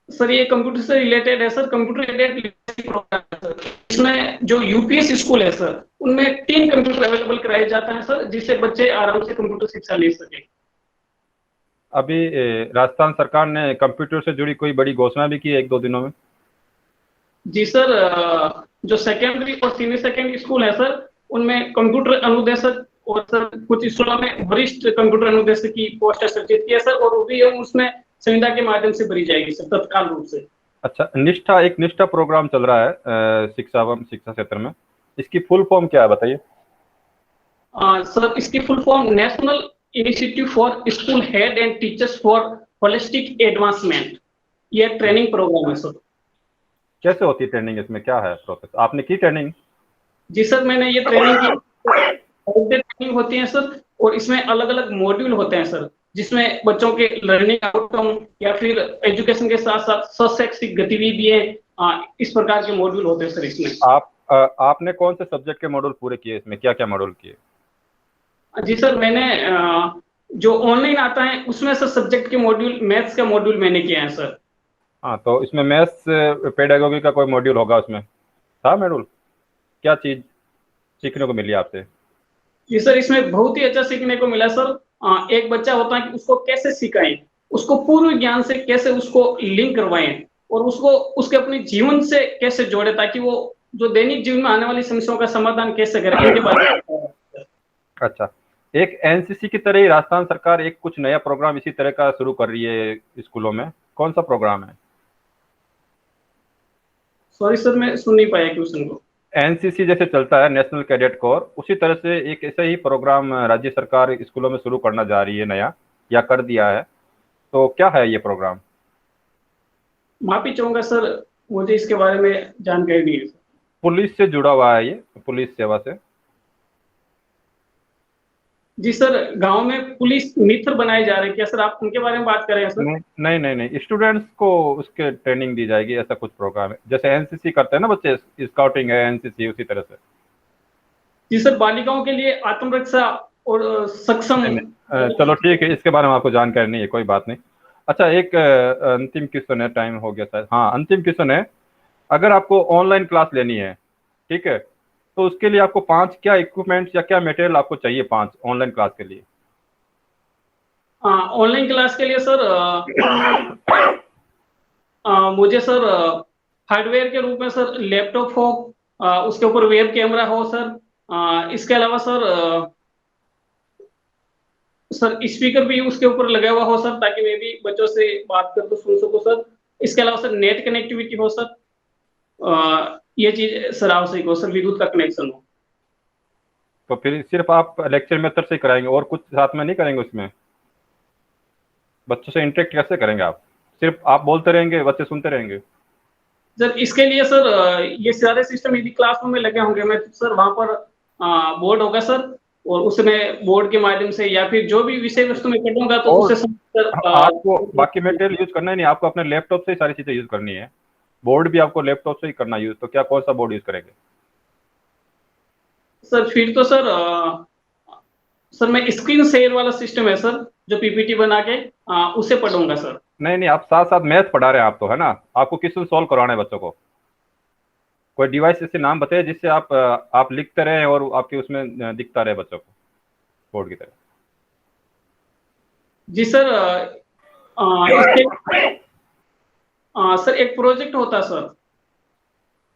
सर, ये कंप्यूटर से रिलेटेड है सर। कंप्यूटर एडेड प्रोग्राम है सर। इसमें जो यूपीएस स्कूल है सर, उनमें 3 कंप्यूटर अवेलेबल कराए जाते हैं सर, जिससे बच्चे आराम से कंप्यूटर शिक्षा ले सके। अभी राजस्थान सरकार ने कंप्यूटर से जुड़ी कोई बड़ी घोषणा भी की है 1-2 दिनों में? जी सर, जो सेकेंडरी और सीनियर सेकेंडरी स्कूल है सर, उनमें कंप्यूटर अनुदेशक और सर कुछ स्कूलों में वरिष्ठ कंप्यूटर अनुदेशक की पोस्ट सृजित की है सर, और वो भी उसमें संविदा के माध्यम से भरी जाएगी सर, तत्काल रूप से। अच्छा, निष्ठा, एक निष्ठा प्रोग्राम चल रहा है शिक्षा एवं शिक्षा क्षेत्र में, इसकी फुल फॉर्म क्या है बताइए? सर इसकी full form national initiative for school head and teachers for holistic advancement, ये ट्रेनिंग प्रोग्राम है सर। कैसे होती है ट्रेनिंग, इसमें क्या है प्रोसेस? आपने की ट्रेनिंग? जी सर, मैंने ये ट्रेनिंग की। ट्रेनिंग होती है सर, और इसमें अलग अलग मॉड्यूल होते हैं सर, जिसमें बच्चों के लर्निंग आउटकम या फिर एजुकेशन के साथ साथ शैक्षिक गतिविधियां, इस प्रकार के मॉड्यूल होते हैं सर इसमें। आपने कौन से सब्जेक्ट के मॉड्यूल पूरे किए? इसमें क्या क्या मॉड्यूल किए? जी सर, मैंने जो ऑनलाइन आता है उसमें सर सब्जेक्ट के मॉड्यूल, मैथ्स का मॉड्यूल मैंने किया है सर। हाँ, तो इसमें मैथ्स पेडागोगी का कोई मॉड्यूल होगा उसमें? था मॉड्यूल? क्या चीज सीखने को मिली आपसे? जी सर, इसमें बहुत ही अच्छा सीखने को मिला सर। एक बच्चा होता है कि उसको कैसे सिखाएं, उसको पूर्व ज्ञान से कैसे उसको लिंक करवाएं और उसको उसके अपने जीवन से कैसे जोड़े, ताकि वो जो दैनिक जीवन में आने वाली समस्याओं का समाधान कैसे करें, इनके बारे में। अच्छा, एक एनसीसी की तरह ही राजस्थान सरकार एक कुछ नया प्रोग्राम इसी तरह का शुरू कर रही है स्कूलों में, कौन सा प्रोग्राम है? सॉरी सर, मैं सुन नहीं पाया क्वेश्चन को। एनसीसी जैसे चलता है, नेशनल कैडेट कोर, उसी तरह से एक ऐसा ही प्रोग्राम राज्य सरकार स्कूलों में शुरू करना जा रही है नया, या कर दिया है, तो क्या है ये प्रोग्राम? माफी चाहूंगा सर, मुझे इसके बारे में जानकारी नहीं है सर। पुलिस से जुड़ा हुआ है ये, पुलिस सेवा से? जी सर, गांव में पुलिस मित्र बनाए जा रहे हैं क्या सर? आप उनके बारे में बात कर रहे हैं सर? नहीं नहीं नहीं, स्टूडेंट्स को उसके ट्रेनिंग दी जाएगी, ऐसा कुछ प्रोग्राम है जैसे एनसीसी करते हैं ना बच्चे, स्काउटिंग है एनसीसी, उसी तरह से। जी सर, बालिकाओं के लिए आत्मरक्षा और सक्षम। चलो ठीक है, इसके बारे में आपको जानकारी नहीं है, कोई बात नहीं। अच्छा, एक अंतिम क्वेश्चन है, टाइम हो गया शायद, हाँ अंतिम क्वेश्चन है, अगर आपको ऑनलाइन क्लास लेनी है, ठीक है, तो उसके लिए आपको 5 क्या इक्विपमेंट्स या क्या मटेरियल आपको चाहिए 5 ऑनलाइन क्लास के लिए? ऑनलाइन क्लास के लिए सर मुझे सर हार्डवेयर के रूप में सर लैपटॉप हो, उसके ऊपर वेब कैमरा हो सर। इसके अलावा सर स्पीकर भी उसके ऊपर लगा हुआ हो सर, ताकि मैं भी बच्चों से बात कर तो सुन सकूं सर। इसके अलावा सर नेट कनेक्टिविटी हो सर। ये चीज सर आवश्यक हो सर, विद्युत का कनेक्शन हो। तो फिर सिर्फ आप लेक्चर मेथड से कराएंगे और कुछ साथ में नहीं करेंगे उसमें? बच्चों से इंटरेक्ट कैसे करेंगे आप सिर्फ आप बोलते रहेंगे, बच्चे सुनते रहेंगे? सर इसके लिए सर ये सारे सिस्टम यदि क्लासरूम में लगे होंगे, मैं सर वहां पर बोर्ड होगा सर, और उसमें बोर्ड के माध्यम से या फिर जो भी विषय वस्तु में पढ़ूंगा तो और उससे सर आपको बाकी मटेरियल यूज करना ही नहीं, आपको अपने लैपटॉप से ही सारी चीजें यूज करनी है। बोर्ड भी आपको लैपटॉप से ही करना यूज, तो क्या कौन सा बोर्ड यूज करेंगे? सर फिर तो सर सर मैं स्क्रीन शेयर वाला सिस्टम है सर, जो पीपीटी बना के उसे पढ़ूंगा सर। नहीं नहीं, आप साथ साथ मैथ पढ़ा रहे हैं आप तो, है ना? आपको क्वेश्चन सॉल्व करवाना है बच्चों को। कोई डिवाइस ऐसे नाम बताइए जिससे आप लिखते रहें और आपके उसमें दिखता रहे बच्चों को बोर्ड की तरह। जी सर इसके सर एक प्रोजेक्ट होता सर,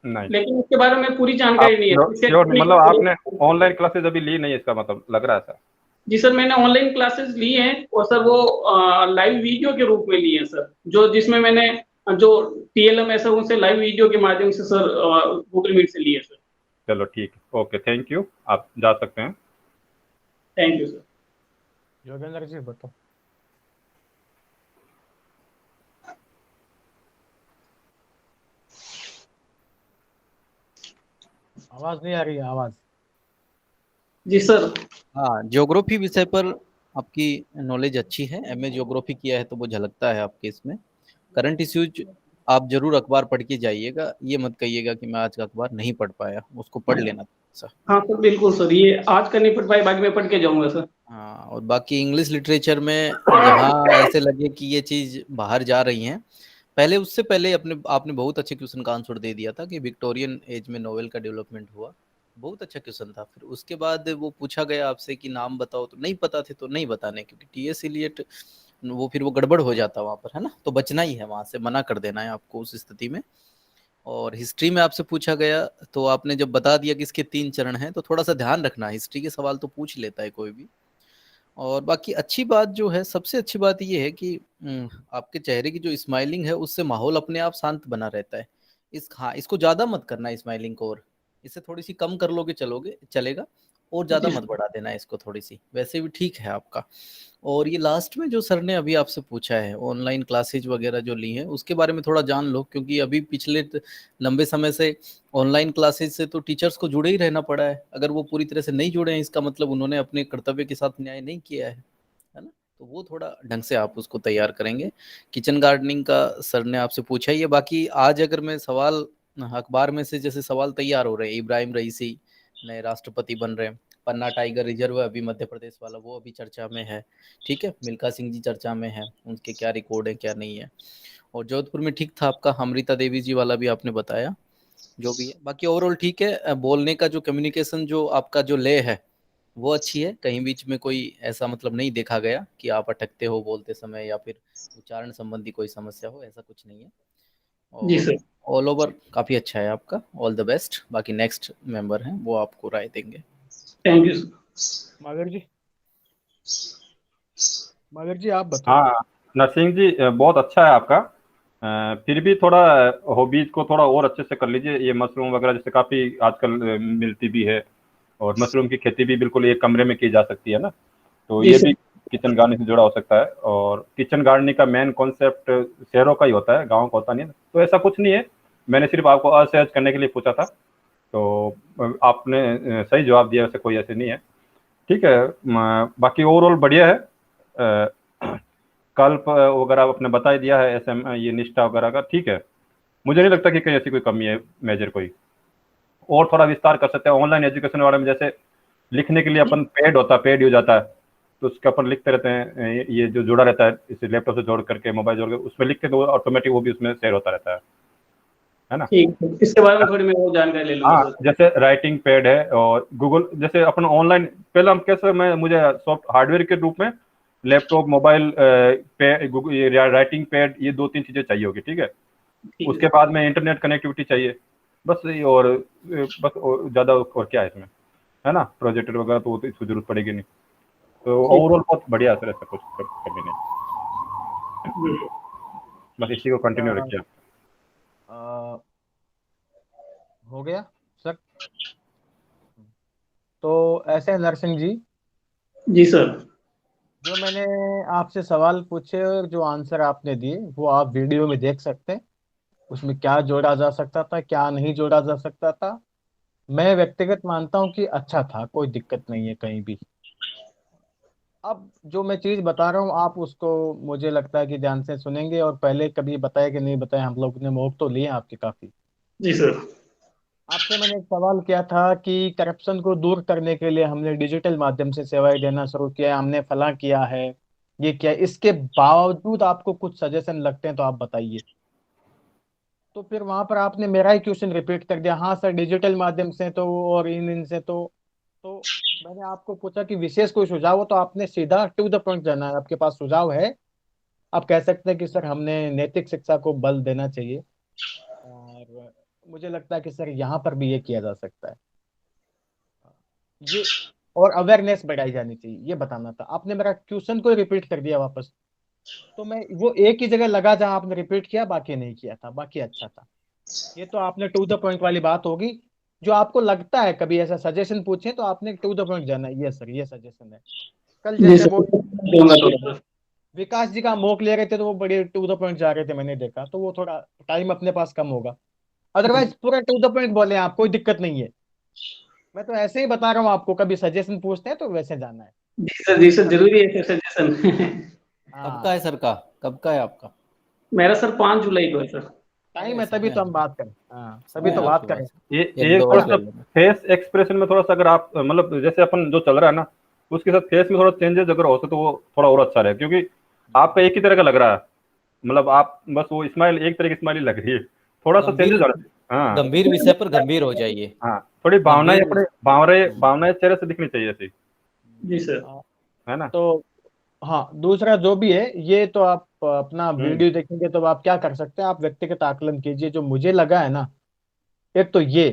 नहीं लेकिन उसके बारे में पूरी आप जानकारी नहीं है। श्योर, मतलब आपने ऑनलाइन क्लासेस अभी ली नहीं, इसका मतलब लग रहा है सर। जी सर मैंने ऑनलाइन क्लासेस ली हैं, और सर वो लाइव वीडियो के रूप में ली है सर, जो जिसमें मैंने जो टीएलएम है सर उनसे लाइव वीडियो के माध्यम से सर गूगल मीट से लिए सर। चलो ठीक है, ओके, थैंक यू, आप जा सकते हैं। Thank you sir. Yogendra ji बताओ। आवाज नहीं आ रही है, आवाज। जी सर। हाँ, ज्योग्राफी विषय पर आपकी नॉलेज अच्छी है, एमए ज्योग्राफी किया है तो वो झलकता है आपके इसमें। करंट इश्यूज आप जरूर अखबार पढ़ के जाइएगा, ये मत कहिएगा कि मैं आज का अखबार नहीं पढ़ पाया, उसको पढ़ लेना सर। हाँ सर बिल्कुल सर, ये आज का नहीं पढ़ पाई, बाकी मैं पढ़ के जाऊंगा सर। हाँ, और बाकी इंग्लिश लिटरेचर में जहाँ ऐसे लगे कि ये चीज बाहर जा रही हैं, पहले उससे पहले अपने आपने बहुत अच्छे क्वेश्चन का आंसर दे दिया था कि विक्टोरियन एज में नोवेल का डेवलपमेंट हुआ। बहुत अच्छा क्वेश्चन था। फिर उसके बाद वो पूछा गया आपसे कि नाम बताओ, तो नहीं पता थे तो नहीं बताने, क्योंकि टीएस इलियट वो फिर वो गड़बड़ हो जाता वहां पर, है ना? तो बचना ही है, वहां से मना कर देना है आपको उस स्थिति में। और हिस्ट्री में आपसे पूछा गया तो आपने जब बता दिया कि इसके 3 चरण हैं, तो थोड़ा सा ध्यान रखना, हिस्ट्री के सवाल तो पूछ लेता है कोई भी। और बाकी अच्छी बात जो है, सबसे अच्छी बात ये है कि आपके चेहरे की जो स्माइलिंग है उससे माहौल अपने आप शांत बना रहता है। हाँ, इसको ज्यादा मत करना स्माइलिंग को, और इसे थोड़ी सी कम कर लोगे चलोगे चलेगा, और ज्यादा जी मत सर। बढ़ा देना है इसको थोड़ी सी, वैसे भी ठीक है आपका। और ये लास्ट में जो सर ने अभी आपसे पूछा है ऑनलाइन क्लासेज वगैरह जो ली हैं, उसके बारे में थोड़ा जान लो, क्योंकि अभी पिछले लंबे समय से ऑनलाइन क्लासेज से तो टीचर्स को जुड़े ही रहना पड़ा है। अगर वो पूरी तरह से नहीं जुड़े हैं, इसका मतलब उन्होंने अपने कर्तव्य के साथ न्याय नहीं किया है ना? तो वो थोड़ा ढंग से आप उसको तैयार करेंगे। किचन गार्डनिंग का सर ने आपसे पूछा ही है। बाकी आज अगर मैं सवाल अखबार में से जैसे सवाल तैयार हो रहे हैं, इब्राहिम रईसी नए राष्ट्रपति बन रहे हैं, पन्ना टाइगर रिजर्व है अभी मध्य प्रदेश वाला, वो अभी चर्चा में है, ठीक है, मिल्खा सिंह जी चर्चा में है, उनके क्या रिकॉर्ड है क्या नहीं है। और जोधपुर में ठीक था आपका, अमृता देवी जी वाला भी आपने बताया, जो भी है बाकी ओवरऑल ठीक है। बोलने का जो कम्युनिकेशन जो आपका जो ले है वो अच्छी है, कहीं बीच में कोई ऐसा मतलब नहीं देखा गया कि आप अटकते हो बोलते समय या फिर उच्चारण संबंधी कोई समस्या हो, ऐसा कुछ नहीं है। जी और सर। ऑल ओवर काफ़ी अच्छा है आपका, ऑल द बेस्ट। बाकी नेक्स्ट मेंबर हैं वो आपको राय देंगे। Thank you sir. मगर जी, मगर जी आप बताओ। हाँ नरसिंह जी, बहुत अच्छा है आपका। फिर भी थोड़ा हॉबीज को थोड़ा और अच्छे से कर लीजिए। ये मशरूम वगैरह जैसे काफ़ी आजकल मिलती भी है, और मशरूम की खेती भी बिल्कुल एक कमरे में की जा सकती है ना, तो जी ये भी सर। किचन गार्डनिंग से जुड़ा हो सकता है। और किचन गार्डनिंग का मेन कॉन्सेप्ट शहरों का ही होता है, गाँव का होता नहीं है, तो ऐसा कुछ नहीं है। मैंने सिर्फ आपको असहज करने के लिए पूछा था, तो आपने सही जवाब दिया, वैसे कोई ऐसे नहीं है, ठीक है। बाकी ओवरऑल बढ़िया है। कल्प वगैरह आपने बता ही दिया है, एसएम ये निष्ठा वगैरह का, ठीक है। मुझे नहीं लगता कि कहीं ऐसी कोई कमी है मेजर कोई। और थोड़ा विस्तार कर सकते हैं ऑनलाइन एजुकेशन के बारे में, जैसे लिखने के लिए अपन पेड होता है, पेड यूज आता है, तो उसके अपन लिखते रहते हैं, ये जो जुड़ा रहता है इसे लैपटॉप से जोड़ करके मोबाइल जोड़ करके उसमें लिखते, तो ऑटोमेटिक वो भी उसमें शेयर होता रहता है ना? ठीक है, इसके बारे में थोड़ी मैं और जानकारी ले लूंगा हाँ, सर। जैसे राइटिंग पैड है, और गूगल जैसे अपन ऑनलाइन, पहले हम कैसे, मैं मुझे सॉफ्ट हार्डवेयर के रूप में लैपटॉप मोबाइल ये राइटिंग पैड, ये 2-3 चीजें चाहिए होगी, ठीक है। ठीक है उसके बाद में इंटरनेट कनेक्टिविटी चाहिए, बस ये। और बस और ज़्यादा और क्या है इसमें, है ना? प्रोजेक्टर वगैरह तो वो तो इसको जरूरत पड़ेगी नहीं। तो ठीक ओवरऑल बहुत बढ़िया असर, ऐसा कुछ कभी नहीं। जी सर। बस इसी को कंटिन्यू रखिए आप। आ, हो गया सर। तो ऐसे नरसिंह जी, जी सर। जो मैंने आपसे सवाल पूछे और जो आंसर आपने दिए वो आप वीडियो में देख सकते हैं। उसमें क्या जोड़ा जा सकता था, क्या नहीं जोड़ा जा सकता था। मैं व्यक्तिगत मानता हूँ कि अच्छा था, कोई दिक्कत नहीं है कहीं भी। अब जो मैं चीज बता रहा हूँ आप उसको, मुझे लगता है कि ध्यान से सुनेंगे। और पहले कभी बताया कि नहीं बताया, हम लोग ने मौक तो लिए आपके काफी। जी सर। आपसे मैंने एक सवाल किया था कि करप्शन को दूर करने के लिए हमने डिजिटल माध्यम से सेवाएं देना शुरू किया, हमने फला किया है, ये किया, इसके बावजूद आपको कुछ सजेशन लगते हैं तो आप बताइए। तो फिर वहां पर आपने मेरा ही क्वेश्चन रिपीट कर दिया, हाँ सर डिजिटल माध्यम से तो और इन इनसे तो मैंने आपको पूछा कि विशेष कोई सुझाव हो, तो आपने सीधा टू द पॉइंट जाना है, आपके पास सुझाव है। आप कह सकते हैं कि सर हमने नैतिक शिक्षा को बल देना चाहिए। और मुझे लगता है कि सर यहाँ पर भी ये किया जा सकता है, ये, और अवेयरनेस बढ़ाई जानी चाहिए, ये बताना था। आपने मेरा क्वेश्चन को रिपीट कर दिया वापस। तो मैं वो एक ही जगह लगा जहां आपने रिपीट किया, बाकी नहीं किया था, बाकी अच्छा था। ये तो आपने टू द पॉइंट वाली बात होगी। जो आपको लगता है कभी ऐसा सजेशन पूछे तो आपने टू द पॉइंट जाना है, ये सर ये सजेशन है। कल जी जैसे सर, वो दूंगा थोड़ा सा। विकास जी का मॉक ले रहे थे तो वो बड़े टू द पॉइंट जा रहे थे, मैंने देखा, तो वो थोड़ा टाइम अपने पास कम होगा। अदरवाइज पूरा टू द पॉइंट बोले आप, कोई दिक्कत नहीं है। मैं तो ऐसे ही बता रहा हूँ आपको, कभी सजेशन पूछते हैं तो वैसे जाना है। जी सर, जरूरी है सर सजेशन। कब का है हाँ, सर का, कब का है आपका? मेरा सर 5 जुलाई को है सर। टाइम अरे है, तभी समय तो है, हम बात करें, हाँ तभी समय तो है बात आपके करें। पास। ये एक एक दो थोड़ा और ले सा लेना। फेस एक्सप्रेशन में थोड़ा सा अगर आप मतलब जैसे अपन जो चल रहा है ना उसके साथ फेस में थोड़ा चेंजेस अगर हो तो वो थोड़ा और अच्छा रहे, क्योंकि आपका एक ही तरह का लग रहा है। मतलब आप बस वो स्माइल एक तरह की स्माइल ही लग रही है, थोड़ा सा गंभीर, चेंजेस होना चाहिए। हाँ गंभीर विषय पर गंभीर हो जाइए। हाँ, थोड़ी भावनाएं गंभीर अपने विषय। भावनाएं चेहरे से दिखनी चाहिए ऐसी, जी सर। हाँ, है ना। तो हाँ, दूसरा जो भी है ये तो आप अपना हम्म। वीडियो देखेंगे तो आप क्या कर सकते हैं, आप व्यक्तिगत आकलन कीजिए। जो मुझे लगा है ना, एक तो ये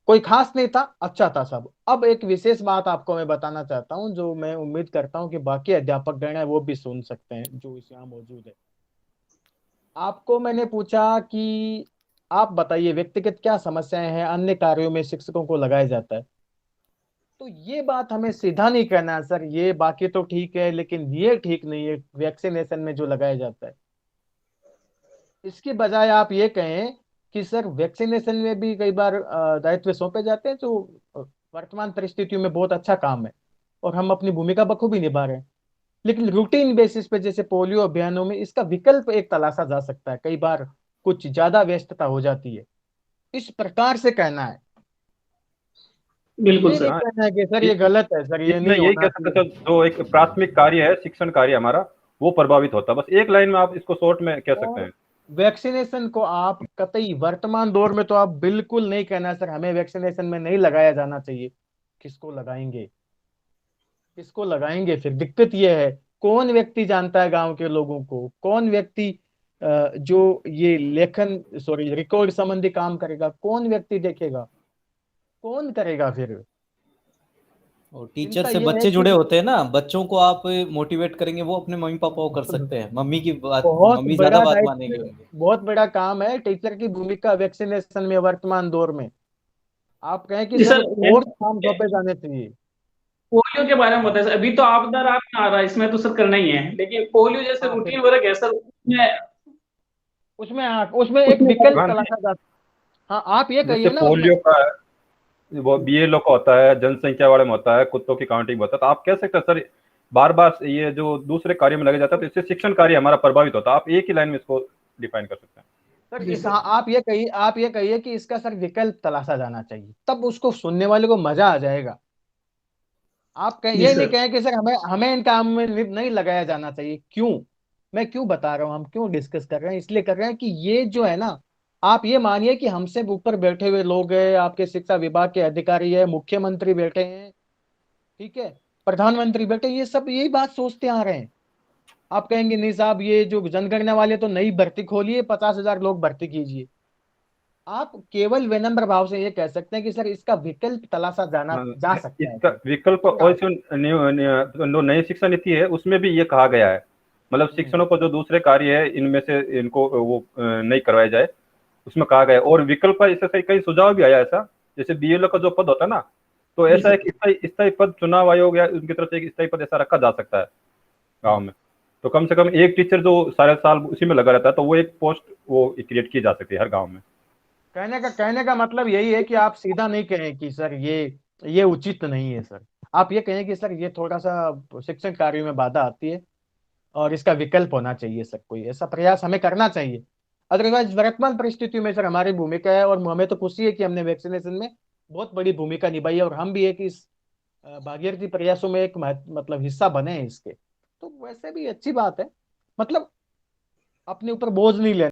कोई खास नहीं था, अच्छा था सब। अब एक विशेष बात आपको मैं बताना चाहता हूँ, जो मैं उम्मीद करता हूँ कि बाकी अध्यापक गण है वो भी सुन सकते हैं जो इस यहाँ मौजूद है। आपको मैंने पूछा कि आप बताइए व्यक्तिगत क्या समस्याएं हैं अन्य कार्यों में शिक्षकों को लगाया जाता है। तो ये बात हमें सीधा नहीं कहना है सर, ये बाकी तो ठीक है लेकिन ये ठीक नहीं है वैक्सीनेशन में जो लगाया जाता है। इसके बजाय आप ये कहें कि सर वैक्सीनेशन में भी कई बार दायित्व सौंपे जाते हैं जो वर्तमान परिस्थितियों में बहुत अच्छा काम है और हम अपनी भूमिका बखूबी निभा रहे हैं। लेकिन रूटीन बेसिस पे जैसे पोलियो अभियानों में इसका विकल्प एक तलाशा जा सकता है, कई बार कुछ ज्यादा व्यस्तता हो जाती है, इस प्रकार से कहना है। बिल्कुल ये नहीं सर। हाँ, कहना है कि सर ये ये गलत है, सर ये इसमें नहीं यही होना कह सकते चाहिए। हैं सर, जो एक प्राथमिक कार्य है शिक्षण कार्य हमारा वो प्रभावित होता है, बस एक लाइन में आप इसको शॉर्ट में कह सकते और हैं। वैक्सीनेशन को आप कतई वर्तमान दौर में तो आप बिल्कुल नहीं कहना सर हमें वैक्सीनेशन में नहीं लगाया जाना चाहिए। किसको लगाएंगे, किसको लगाएंगे, फिर दिक्कत यह है। कौन व्यक्ति जानता है गांव के लोगों को, कौन व्यक्ति जो ये लेखन सॉरी रिकॉर्ड संबंधी काम करेगा, कौन व्यक्ति देखेगा, कौन करेगा फिर। और टीचर चिंता से ये है बच्चे जुड़े कि होते हैं ना, बच्चों को आप मोटिवेट करेंगे, वो अपने मम्मी पापा को कर सकते हैं, मम्मी की बात, बहुत मम्मी ज्यादा बड़ा बात दायित्व, मानेंगे उनके। बहुत बड़ा काम है टीचर की भूमिका वैक्सीनेशन में वर्तमान दौर में। आप कहें कि जी सर सर, और काम सौंपे जाने चाहिए। पोलियो के बारे में बताया सर। अभी तो आपदा रात में आ रहा है, इसमें तो सर करना ही है, लेकिन पोलियो जैसे हाँ फिर रूटीन वर्क है सर उसमें। उसमें एक उसमें विकल्प हाँ, तलाशा जा। हाँ आप ये जैसे कहिए ना उसमें। पोलियो का है, वो बीएलओ का होता है, जनसंख्या वाले में होता है, कुत्तों की काउंटिंग होता है, तो आप कह सकते हैं सर बार बार ये जो दूसरे कार्य में लगे जाता है तो इससे शिक्षण कार्य हमारा प्रभावित होता है, आप एक ही लाइन में इसको डिफाइन कर सकते हैं। सर जी इस, सर। हाँ आप ये कहिए कि इसका सर विकल्प तलाशा जाना चाहिए, तब उसको सुनने वाले को मजा आ जाएगा। आप कहें जी ये नहीं सर। कहें कि सर हमें हमें इन काम में नहीं लगाया जाना चाहिए। क्यों, मैं क्यों बता रहा हूँ, हम क्यों डिस्कस कर रहे हैं, इसलिए कर रहे हैं कि ये जो है ना, आप ये मानिए कि हमसे ऊपर बैठे हुए लोग हैं, आपके शिक्षा विभाग के अधिकारी है, मुख्यमंत्री बैठे हैं, ठीक है, प्रधानमंत्री बैठे, ये सब यही बात सोचते आ रहे हैं। आप कहेंगे नहीं साहब ये जो जनगणना वाले तो नई भर्ती खोलिए, 50,000 लोग भर्ती कीजिए। आप केवल विनम्र भाव से ये कह सकते हैं कि सर इसका विकल्प तलाशा जाना हाँ, जा सकता है इसका सर। विकल्प पूरा। और जो जो नई शिक्षा नीति है उसमें भी ये कहा गया है, मतलब हम्म, शिक्षणों को जो दूसरे कार्य है इनमें से इनको वो नहीं करवाया जाए, उसमें कहा गया है। और विकल्प का इससे कई सुझाव भी आया ऐसा, जैसे बीएलओ का जो पद होता है ना, तो जी ऐसा सर। एक स्थायी पद चुनाव आयोग या उनकी तरफ से एक स्थायी पद ऐसा रखा जा सकता है गांव में, तो कम से कम एक टीचर जो सारे साल उसी में लगा रहता है, तो वो एक पोस्ट वो क्रिएट की जा सकती है हर गांव में। कहने का मतलब यही है कि आप सीधा नहीं कहें कि सर ये उचित नहीं है सर। आप ये कहें कि सर ये थोड़ा सा शिक्षण कार्य में बाधा आती है और इसका विकल्प होना चाहिए सर, कोई ऐसा प्रयास हमें करना चाहिए। अदरवाइज वर्तमान परिस्थितियों में सर हमारी भूमिका है, और हमें तो खुशी है कि हमने वैक्सीनेशन में बहुत बड़ी भूमिका निभाई है, और हम भी एक इस भागीरथी प्रयासों में एक मतलब हिस्सा बने हैं इसके। तो वैसे भी अच्छी बात है, मतलब अपने ऊपर बोझ नहीं लेना।